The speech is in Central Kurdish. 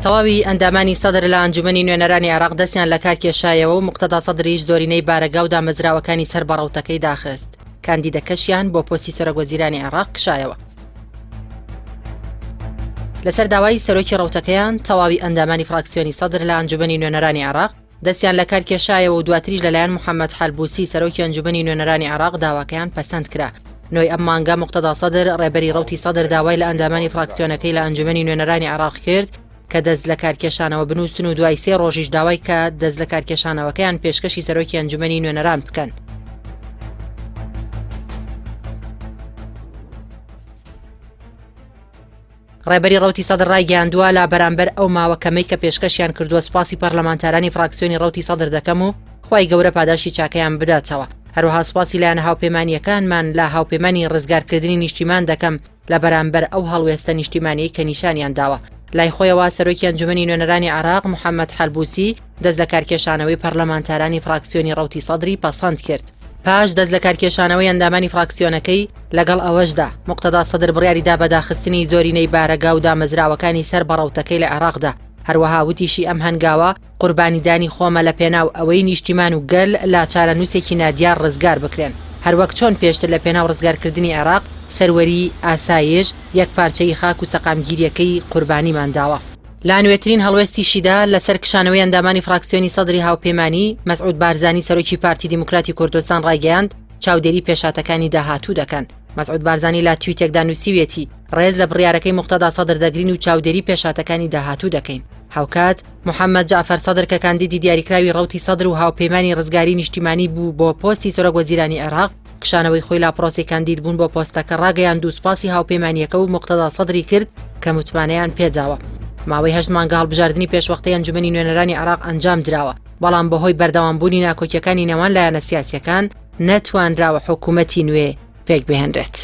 تەواوی ئەندامانی سەدر لە ئەنجومەنی نوێنەرانی عێراق دەستیان لە کار کێشایەوە و موقتەدا سەدریش زۆرینەی بارەگا و دامەزراوەکانی سەر بەڕەوتەکەی داخست. کاندیدەکەشیان بۆ پۆستی سەرۆکوەزیرانی عێراق کشایەوە. لەسەر داوای سەرۆکی ڕەوتەکەیان تەواوی ئەندامانی فراکسیۆنی سەدر لە ئەنجومەنی نوێنەرانی عێراق دەستیان لە کار کێشایەوە و دواتریش لەلایەن محەممەد حەلبوسی سەرۆکی ئەنجومەنی نوێنەرانی عێراق داواکەیان پەسەند کرا. نۆی ئەم مانگە موقتەدا سەدر ڕێبەری ڕەوتی سەدر داوای لە ئەندامانی فراکسیۆنەکەی لە ئەنجومەنی نوێنەرانی عێراق کرد کە دەست لە کارکێشانەوە بنووسن و دوای 3 ڕۆژیش داوای کە دەست لە کارکێشانەوەکەیان پێشکەشی سەرۆکی ئەنجومەنی نوێنەران بکەن. ڕێبەری ڕەوتی سەدر ڕایگەیاندووە لە بەرامبەر ئەو ماوەکەمەی کە پێشکەشیان کردووە سوپاسی پەرلەمانتارانی فراکسیۆنی ڕەوتی سەدر دەکەم و خوای گەورە پاداشی چاکەیان بداتەوە. هەروەها سوپاسی لایەن هاوپەیمانیەکانمان لە هاوپەیمانی ڕزگارکردنی نیشتیمان دەکەم لە بەرامبەر ئەو هەڵوێستە نیشتیمانیی کە نیشانیان داوە. لای خۆیەوە سەرۆکی ئەنجومەنی نوێنەرانی عێراق محەممەد حەلبوسی دەست لە کارکێشانەوەی پەرلەمانتارانی فراکسیۆنی ڕەوتی سەدری پەسەند کرد. پاش دەست لە کارکێشانەوەی ئەندامانی فراکسیۆنەکەی لەگەڵ ئەوەشدا موقتەدا سەدر بڕیاریدا بە داخستنی زۆرینەی بارەگا و دامەزراوەکانی سەر بەڕەوتەکەی لە عێراقدا. هەروەها وتیشی ئەم هەنگاوە قوربانیدانی خۆمە لە پێناو ئەوەی نیشتیمان و گەل لا چارەنووسێکی نادیار ڕزگار بکرێن. هەروەک چۆن پێشتر لە پێناو ڕزگارکردنی عێراق سەروەری ئاسایش یەک پارچەی خاک و سەقامگیریەکەی قوربانیمان داوە. لا نوێترین هەڵوێستیشیدا لەسەر کشانەوەی ئەندامانی فراکسیۆنی سەدری هاوپەیمانی مەسعود بارزانی سەرۆکی پارتی دیموکراتی کوردستان ڕایگەیاند چاودێری پێشاتەکانی داهاتوو دەکەن. مەسعود بارزانی لا تویتێکدا نووسیوێتی ڕێز لە بڕیارەکەی موقتەدا سەدر دەگرین و چاودێری پێشاتەکانی داهاتوو دەکەین. هاوکات محەممەد جعفەر سەدر کە کاندیدی دیاریکراوی ڕەوتی سەدر و هاوپەیمانی ڕزگاری نیشتیمانی بوو بۆ پۆستی سەرۆکوەزیرانی عێراق کشانەوەی خۆی لا پرۆسی کاندید بوون بۆ پۆستەکە ڕاگەیاند و سوپاسی هاوپەیمانیەکە و موقتەدا سەدری کرد کە متمانەیان پێجاوە. ماوەی 8 مانگە هەڵبژاردننی پێشوەختەی ئەنجومەنی نوێنەرانی عێراق ئەنجام دراوە، بەڵام بەهۆی بەردەوامبوونی ناکۆکیەکانی نێوان لایەنە سیاسیەکان نەتوانراوە حکوومەتی نوێ پێک بهێنرێت.